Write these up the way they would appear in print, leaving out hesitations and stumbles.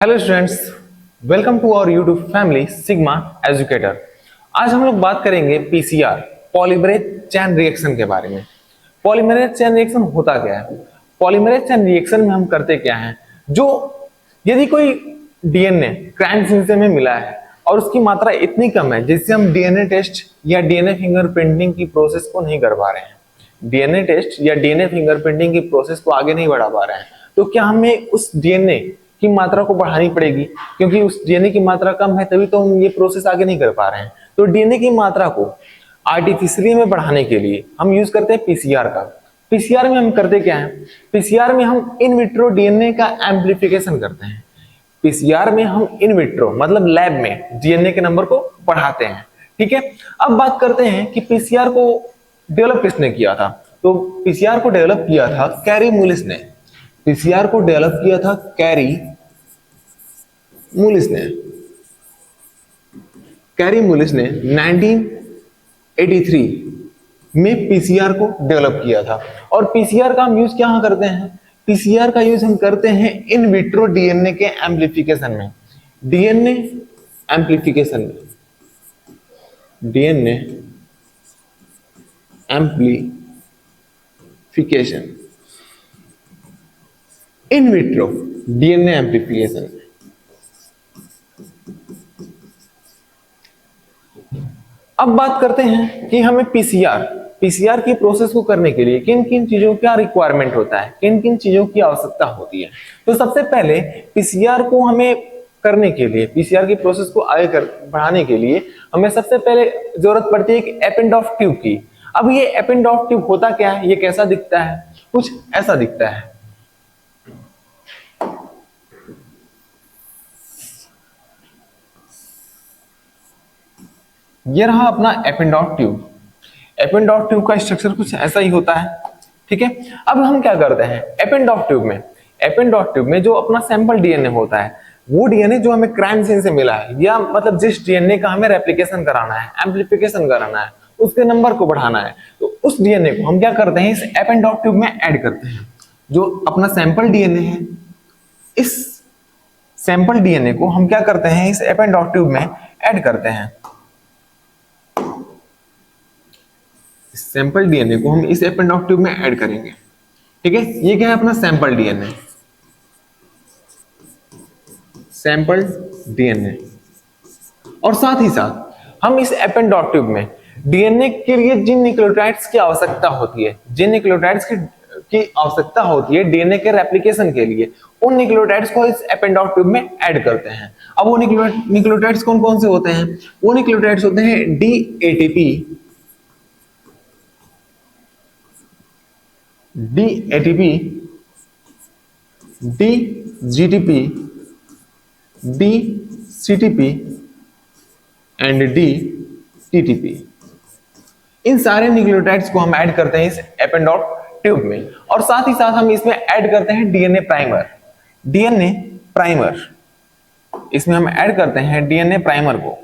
Hello students, welcome to our YouTube family Sigma Educator. आज हम लोग बात करेंगे पीसीआर पॉलीमरेज चेन रिएक्शन के बारे में। पॉलीमरेज चेन रिएक्शन होता क्या है? पॉलीमरेज चेन रिएक्शन में हम करते क्या हैं, जो यदि कोई डीएनए क्राइम सीन से में मिला है और उसकी मात्रा इतनी कम है जिससे हम डीएनए टेस्ट या डीएनए फिंगरप्रिंटिंग की प्रोसेस को नहीं कर पा रहे हैं, डीएनए टेस्ट या डीएनए फिंगरप्रिंटिंग की प्रोसेस को आगे नहीं बढ़ा पा रहे हैं, तो क्या हमें उस डीएनए की मात्रा को बढ़ानी पड़ेगी? क्योंकि उस डीएनए की मात्रा कम है तभी तो हम ये प्रोसेस आगे नहीं कर पा रहे हैं। तो डीएनए की मात्रा को आर्टिफिशियली में बढ़ाने के लिए हम यूज करते हैं पीसीआर का। पीसीआर में हम करते क्या है? पीसीआर में हम इन विट्रो डीएनए का एम्प्लीफिकेशन करते हैं। पीसीआर में हम इन विट्रो मतलब लैब में डीएनए के नंबर को बढ़ाते हैं। ठीक है, अब बात करते हैं कि पीसीआर को डेवलप किसने किया था। तो पीसीआर को डेवलप किया था कैरी मुलिस ने। पीसीआर को डेवलप किया था कैरी मुलिस ने। कैरी मुलिस ने 1983 में पीसीआर को डेवलप किया था। और पीसीआर का हम यूज क्या करते हैं? पीसीआर का यूज हम करते हैं इन विट्रो डीएनए के एम्प्लीफिकेशन में। डीएनए एम्प्लीफिकेशन में, DNA amplification, in vitro DNA amplification. अब बात करते हैं कि हमें पीसीआर की प्रोसेस को करने के लिए किन किन चीजों का रिक्वायरमेंट होता है, किन किन चीजों की आवश्यकता होती है। तो सबसे पहले पीसीआर को हमें करने के लिए, पीसीआर की प्रोसेस को आगे बढ़ाने के लिए हमें सबसे पहले जरूरत पड़ती है कि एपेंडॉफ ट्यूब की। अब ये एपेंडॉफ ट्यूब होता क्या है, ये कैसा दिखता है? कुछ ऐसा दिखता है। ये रहा अपना एपेंडॉफ ट्यूब। एपेंडॉफ ट्यूब का स्ट्रक्चर कुछ ऐसा ही होता है। ठीक है, अब हम क्या करते हैं एपेंडॉफ ट्यूब में जो अपना सैंपल डीएनए होता है, वो डीएनए जो हमें क्राइम सीन से मिला है, या मतलब जिस डीएनए का हमें रेप्लिकेशन कराना है, एम्प्लीफिकेशन कराना है, उसके नंबर को बढ़ाना है, तो उस डीएनए को हम क्या करते हैं, इस एपेंडॉफ ट्यूब में ऐड करते हैं। जो अपना सैंपल डीएनए है, इस सैंपल डीएनए को हम क्या करते हैं, इस एपेंडॉफ ट्यूब में ऐड करते हैं। सैंपल डीएनए को हम इस एपेंडॉफ ट्यूब में ऐड करेंगे। ठीक है, ये क्या है अपना सैंपल डीएनए, सैंपल डीएनए। और साथ ही साथ हम इस एपेंडॉफ ट्यूब में डीएनए के लिए जिन न्यूक्लियोटाइड्स की आवश्यकता होती है, जिन न्यूक्लियोटाइड्स की आवश्यकता होती है डीएनए के रेप्लिकेशन के लिए, उन न्यूक्लियोटाइड्स को इस एपेंडॉफ ट्यूब में ऐड करते हैं। अब वो न्यूक्लियोटाइड्स कौन कौन से होते हैं? वो न्यूक्लियोटाइड्स होते हैं dATP, dGTP, dCTP and dTTP. इन सारे न्यूक्लियोटाइड्स को हम ऐड करते हैं इस एपेंडॉफ ट्यूब में। और साथ ही साथ हम इसमें ऐड करते हैं डीएनए प्राइमर। इसमें हम ऐड करते हैं डीएनए प्राइमर को।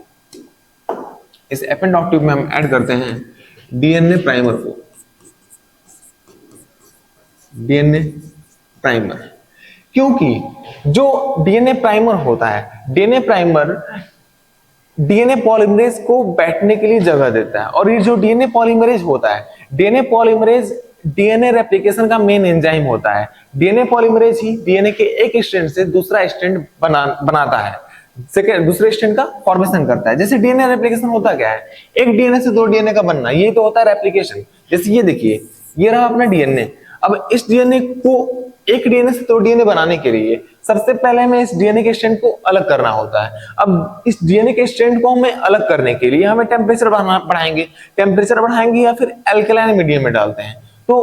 इस एपेंडॉफ ट्यूब में हम ऐड करते हैं डीएनए प्राइमर को, डीएनए प्राइमर। क्योंकि जो डीएनए प्राइमर होता है, डीएनए प्राइमर डीएनए पॉलीमरेज को बैठने के लिए जगह देता है। और ये जो डीएनए पॉलीमरेज होता है, डीएनए पॉलीमरेज डीएनए रेप्लिकेशन का मेन एंजाइम होता है। डीएनए पॉलीमरेज ही डीएनए के एक स्ट्रैंड से दूसरा स्ट्रैंड बनाता है, दूसरे स्ट्रैंड का फॉर्मेशन करता है। जैसे डीएनए रेप्लिकेशन होता क्या है, एक डीएनए से दो डीएनए का बनना, ये तो होता है रेप्लिकेशन। जैसे ये देखिए, ये रहा अपना डीएनए। अब इस डीएनए को एक डीएनए से दो डीएनए बनाने के लिए सबसे पहले हमें इस डीएनए के स्ट्रैंड को अलग करना होता है। अब इस डीएनए के स्ट्रैंड को हमें अलग करने के लिए हमें टेम्परेचर बढ़ाएंगे या फिर अल्कलाइन मीडियम में डालते हैं। तो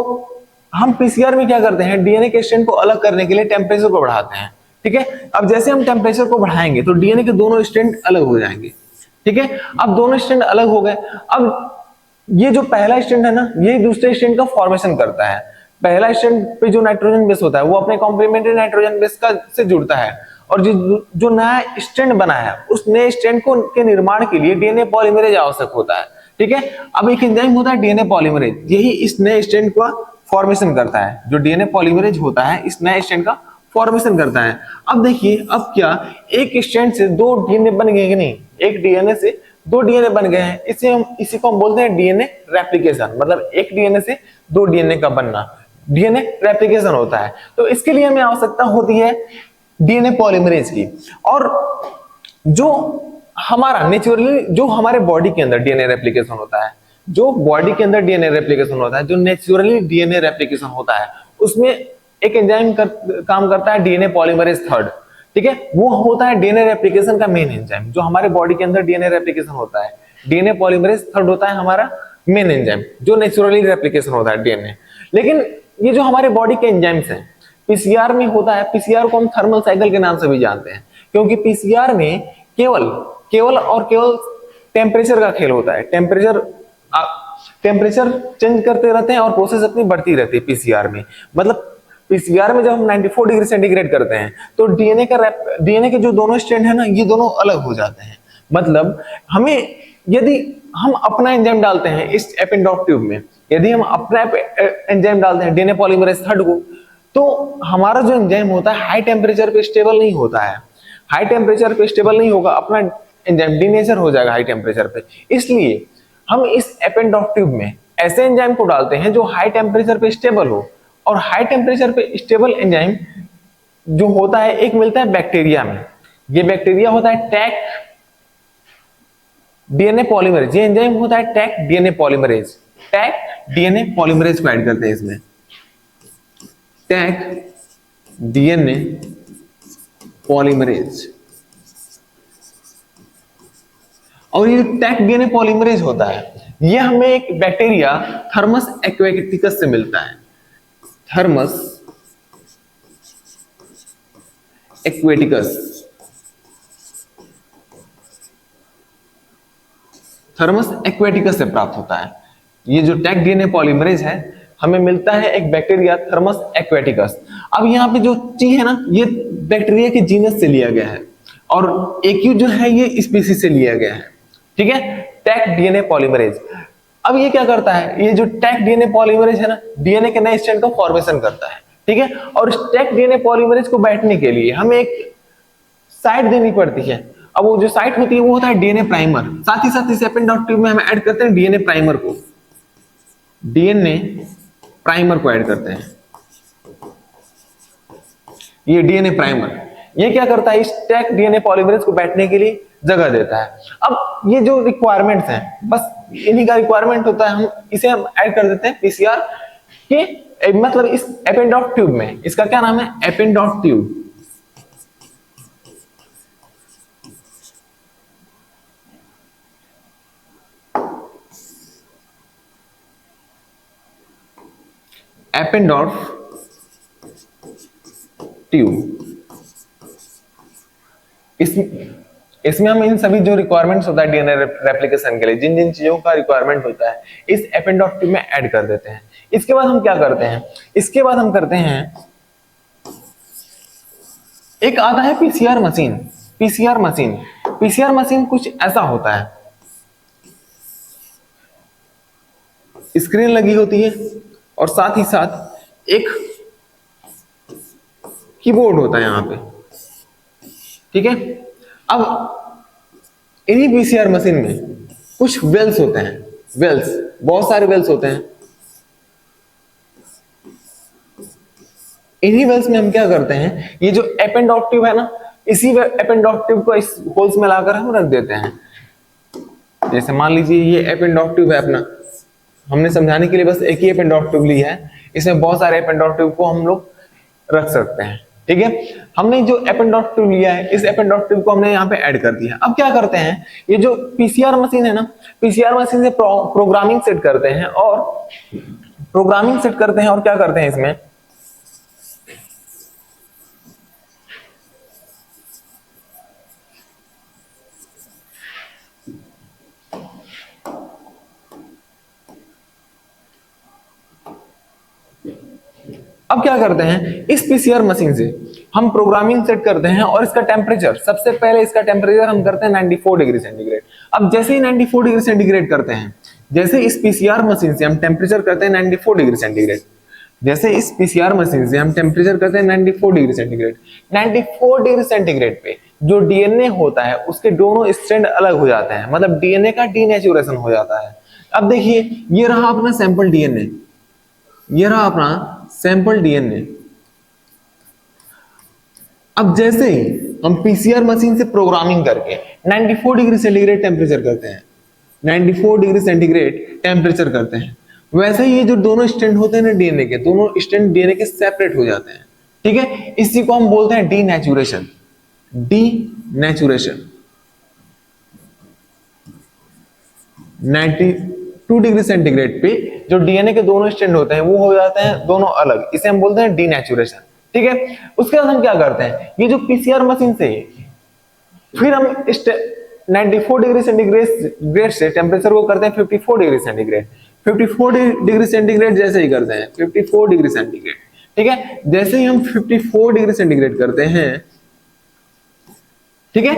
हम पीसीआर में क्या करते हैं, डीएनए के स्ट्रैंड को अलग करने के लिए टेम्परेचर को बढ़ाते हैं। ठीक है, अब जैसे हम टेम्परेचर को बढ़ाएंगे तो डीएनए के दोनों स्ट्रैंड अलग हो जाएंगे। ठीक है, अब दोनों स्ट्रैंड अलग हो गए। अब ये जो पहला स्ट्रैंड है ना, ये दूसरे स्ट्रैंड का फॉर्मेशन करता है। पहला स्ट्रैंड पे जो नाइट्रोजन बेस होता है वो अपने कॉम्प्लीमेंट्री नाइट्रोजन बेस का से जुड़ता है, और जो नया स्ट्रैंड बना है उस नए स्ट्रैंड को के निर्माण के लिए डीएनए पॉलीमरेज आवश्यक होता है। ठीक है, अब एक एंजाइम होता है डीएनए पॉलीमरेज, यही इस नए स्ट्रैंड का फॉर्मेशन करता है। जो डीएनए पॉलीमरेज होता है इस नए स्ट्रैंड का फॉर्मेशन करता है। अब देखिए, अब क्या एक स्ट्रैंड से दो डीएनए बन गए कि नहीं, एक डीएनए से दो डीएनए बन गए हैं, इसी को हम बोलते हैं डीएनए रेप्लिकेशन, मतलब एक डीएनए से दो डीएनए का बनना डीएनए रेप्लिकेशन होता है। तो इसके लिए हमें आवश्यकता होती है डीएनए पॉलीमरेज की। और जो हमारा नेचुरली, जो हमारे बॉडी के अंदर डीएनए रेप्लिकेशन होता है, जो बॉडी के अंदर डीएनए रेप्लिकेशन होता है, जो नेचुरली डीएनए रेप्लिकेशन होता है, उसमें एक एंजाइम काम करता है डीएनए पॉलीमरेज थर्ड, ठीक है। वो होता है डीएनए रेप्लिकेशन का मेन एंजाइम। जो हमारे बॉडी के अंदर डीएनए रेप्लिकेशन होता है, डीएनए पॉलीमरेज थर्ड होता है हमारा मेन एंजाइम, जो नेचुरली रेप्लिकेशन होता है डीएनए। लेकिन ये जो हमारे बॉडी के एंजाइम्स हैं, पीसीआर में होता है, पीसीआर को हम थर्मल साइकिल के नाम से भी जानते हैं, क्योंकि पीसीआर में केवल टेम्परेचर का खेल होता है। टेम्परेचर चेंज करते रहते हैं और प्रोसेस अपनी बढ़ती रहती है पीसीआर में। मतलब पीसीआर में जब हम 94 डिग्री सेंटीग्रेड करते हैं तो डीएनए के जो दोनों स्ट्रैंड है ना, ये दोनों अलग हो जाते हैं। मतलब हमें, यदि हम अपना एंजाइम डालते हैं इस एपेंडॉक्ट ट्यूब में, यदि हम अपना एंजाइम डालते हैं डीएनए पॉलीमरेज थर्ड को, तो हमारा जो एंजाइम होता है हाई टेम्परेचर पे स्टेबल नहीं होता है। हाई टेम्परेचर पे स्टेबल नहीं होगा, अपना एंजाइम डीनेचर हो जाएगा हाई टेम्परेचर पे। इसलिए हम इस एपेंडॉक्ट ट्यूब में ऐसे एंजाइम को डालते हैं जो हाई टेम्परेचर पे स्टेबल हो। और हाई टेम्परेचर पे स्टेबल एंजाइम जो होता है, एक मिलता है बैक्टीरिया में। ये बैक्टीरिया होता है टैक डीएनए पॉलीमरेज। ये एंजाइम होता है टैक डीएनए पॉलीमरेज। टैक डीएनए पॉलीमरेज को ऐड करते हैं इसमें, टैक डीएनए पॉलीमरेज। और ये टैक डीएनए पॉलीमरेज होता है, ये हमें एक बैक्टीरिया थर्मस एक्वेटिकस से मिलता है। थर्मस एक्वेटिकस, थर्मस एक्वेटिकस से प्राप्त होता है। ये जो टैक डीएनए पॉलीमरेज है, हमें मिलता है एक बैक्टीरिया थर्मस एक्वेटिकस। अब यहाँ पे जो चीज है ना, ये बैक्टीरिया के जीनस से लिया गया है और एक्यू जो है ये स्पीसीज से लिया गया है, ठीक है, टैक डीएनए पॉलीमरेज। अब ये क्या करता है, ये जो टैक डीएनए पॉलीमरेज है ना, डीएनए के नए स्ट्रैंड का फॉर्मेशन करता है, ठीक है। और इस टैक डीएनए पॉलीमरेज को बैठने के लिए हमें एक साइट देनी पड़ती है। अब वो जो साइट होती है वो होता है डीएनए प्राइमर। साथ ही साथ इस एपेंडॉक्ट ट्यूब में हम ऐड करते हैं डीएनए प्राइमर को, डीएनए प्राइमर को ऐड करते हैं। ये डीएनए प्राइमर, ये क्या करता है, इस टैक डीएनए पॉलीमरेज को बैठने के लिए जगह देता है। अब ये जो रिक्वायरमेंट्स हैं, बस इन्हीं का रिक्वायरमेंट होता है, हम इसे हम ऐड कर देते हैं पीसीआर के, मतलब इस एपेंडॉक्ट ट्यूब में। इसका क्या नाम है, एपेंडॉक्ट ट्यूब। एपेंडॉक्ट ट्यूब, इसमें हम इन सभी जो रिक्वायरमेंट्स होता है डीएनए रेप्लिकेशन के लिए, जिन जिन चीजों का रिक्वायरमेंट होता है, इस एपेंडॉक्ट ट्यूब में ऐड कर देते हैं। इसके बाद हम क्या करते हैं, इसके बाद हम करते हैं, एक आता है PCR machine. PCR machine, PCR machine कुछ ऐसा होता है, स्क्रीन लगी होती है और साथ ही साथ एक कीबोर्ड होता है यहां पे, ठीक है। अब इन्हीं पीसीआर मशीन में कुछ वेल्स होते हैं, वेल्स, बहुत सारे वेल्स होते हैं। इन्हीं वेल्स में हम क्या करते हैं, ये जो एपेंडॉक्ट ट्यूब है ना, इसी एपेंडॉक्ट ट्यूब को इस होल्स में लाकर हम रख देते हैं। जैसे मान लीजिए ये एपेंडॉक्ट ट्यूब है अपना, हमने समझाने के लिए बस एक ही एपेंडॉक्ट ट्यूब ली है, इसमें बहुत सारे एपेंडॉक्ट ट्यूब को हम लोग रख सकते हैं, ठीक है। हमने जो एपेंडॉक्ट ट्यूब लिया है, इस एपेंडॉक्ट ट्यूब को हमने यहाँ पे ऐड कर दिया। अब क्या करते हैं, ये जो पीसीआर मशीन है ना, पीसीआर मशीन से प्रोग्रामिंग सेट करते हैं और क्या करते हैं इसमें, अब क्या करते हैं, इस पीसीआर मशीन से हम प्रोग्रामिंग सेट करते हैं और इसका टेम्परेचर, सबसे पहले इसका टेम्परेचर हम करते हैं 94 डिग्री सेंटीग्रेड। अब जैसे ही 94 डिग्री सेंटीग्रेड करते हैं, जैसे इस पीसीआर मशीन से हम टेम्परेचर करते हैं 94 डिग्री सेंटीग्रेड, जैसे इस पीसीआर मशीन से हम टेम्परेचर करते हैं 94 डिग्री सेंटीग्रेड। 94 डिग्री सेंटीग्रेड पे जो डीएनए होता है उसके दोनों स्ट्रैंड अलग हो जाते हैं, मतलब डीएनए का डीनेचुरेशन हो जाता है। अब देखिए ये रहा अपना सैंपल डीएनए, ये रहा अपना सैंपल डीएनए। अब जैसे ही हम पीसीआर मशीन से प्रोग्रामिंग करके 94 डिग्री सेंटीग्रेड टेम्परेचर करते हैं, 94 डिग्री सेंटीग्रेड टेम्परेचर करते हैं, वैसे ही ये जो दोनों स्ट्रैंड होते हैं ना डीएनए के, दोनों स्ट्रैंड डीएनए के सेपरेट हो जाते हैं। ठीक है, इसी को हम बोलते हैं डीनेचुरेशन। डीनेचुरेशन 92 डिग्री सेंटीग्रेड पे जो डीएनए के दोनों स्ट्रैंड होते हैं वो हो जाते हैं दोनों अलग, इसे हम बोलते हैं डीनेचुरेशन। ठीक है, उसके बाद हम क्या करते हैं, ये जो पीसीआर मशीन से फिर हम 94 डिग्री सेंटीग्रेड से टेम्परेचर को करते हैं 54 डिग्री सेंटीग्रेड। 54 डिग्री सेंटीग्रेड जैसे ही करते हैं 54 डिग्री सेंटीग्रेड, ठीक है, जैसे ही हम 54 डिग्री सेंटीग्रेड करते हैं, ठीक है,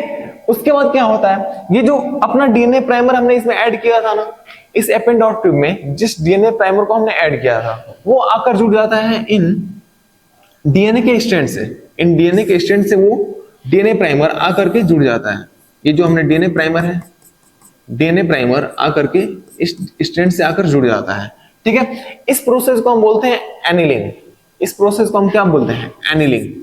उसके बाद क्या होता है, ये जो अपना डीएनए प्राइमर हमने इसमें ऐड किया था ना, इस एपेंडॉट ट्यूब में जिस डीएनए प्राइमर को हमने ऐड किया था वो आकर जुड़ जाता है इन डीएनए के स्ट्रैंड से। इन डीएनए के स्ट्रैंड से वो डीएनए प्राइमर आकर के जुड़ जाता है। ये जो हमने डीएनए प्राइमर है, डीएनए प्राइमर आकर के इस स्ट्रैंड से आकर जुड़ जाता है। ठीक है, इस प्रोसेस को हम बोलते हैं एनीलिंग। इस प्रोसेस को हम क्या बोलते हैं, एनीलिंग।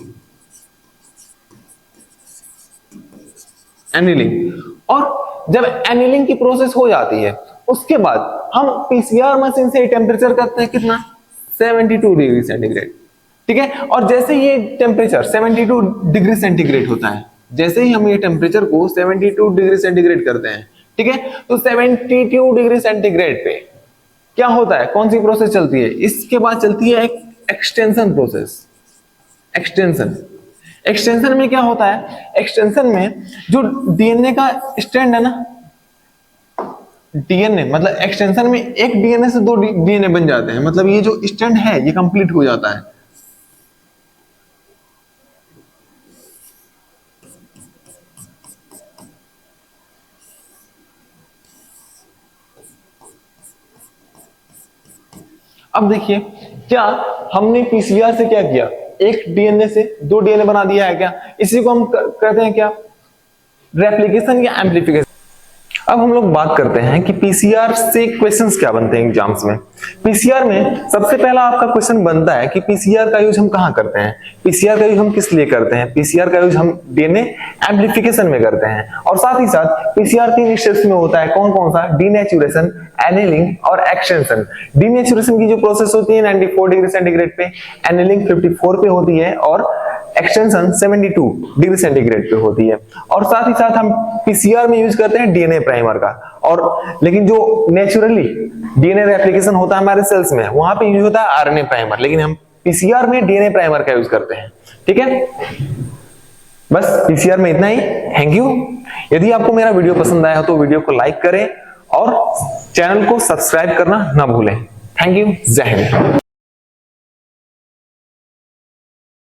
एनीलिंग। और जब एनीलिंग की प्रोसेस हो जाती है उसके बाद हम पीसीआर मशीन से टेम्परेचर करते हैं कितना, 72 डिग्री सेंटीग्रेड। ठीक है, और जैसे ये टेम्परेचर 72 डिग्री सेंटीग्रेड होता है, जैसे ही हम ये टेम्परेचर को 72 डिग्री सेंटीग्रेड करते हैं, ठीक है, तो 72 डिग्री सेंटीग्रेड पे क्या होता है, कौन सी प्रोसेस चलती है, इसके बाद चलती है एक एक्सटेंशन प्रोसेस। एक्सटेंशन, एक्सटेंशन में क्या होता है, एक्सटेंशन में जो डीएनए का स्ट्रैंड है ना, डीएनए मतलब एक्सटेंशन में एक डीएनए से दो डीएनए बन जाते हैं, मतलब ये जो स्ट्रैंड है ये कंप्लीट हो जाता है। अब देखिए क्या हमने पीसीआर से क्या किया, एक डीएनए से दो डीएनए बना दिया है क्या, इसी को हम कहते हैं क्या, रेप्लिकेशन या एम्प्लीफिकेशन। अब हम लोग बात करते हैं कि पीसीआर से क्वेश्चंस क्या बनते हैं एग्जाम्स में। पीसीआर में सबसे पहला आपका क्वेश्चन बनता है कि पीसीआर का यूज हम कहां करते हैं, पीसीआर का यूज हम किस लिए करते हैं। पीसीआर का यूज हम डीएनए एम्प्लीफिकेशन में करते हैं, और साथ ही साथ पीसीआर 3 स्टेप्स में होता है, कौन कौन सा, डीनेचुरेशन, एनीलिंग और एक्सटेंशन। डीनेचुरेशन की जो प्रोसेस होती है 94 डिग्री सेंटीग्रेड पे, एनीलिंग 54 पे होती है, और एक्सटेंशन 72 डिग्री सेंटीग्रेड पे होती है। और साथ ही साथ हम पीसीआर में यूज करते हैं डीएनए प्राइमर का, और लेकिन जो नेचुरली डीएनए रेप्लिकेशन होता है हमारे सेल्स में वहां पे यूज होता है आरएनए प्राइमर, लेकिन हम पीसीआर में डीएनए प्राइमर का यूज करते हैं। ठीक है, बस पीसीआर में इतना ही। Thank you. यदि आपको मेरा वीडियो पसंद आया हो तो वीडियो को लाइक करें और चैनल को सब्सक्राइब करना ना भूलें। Thank you. जय हिंद।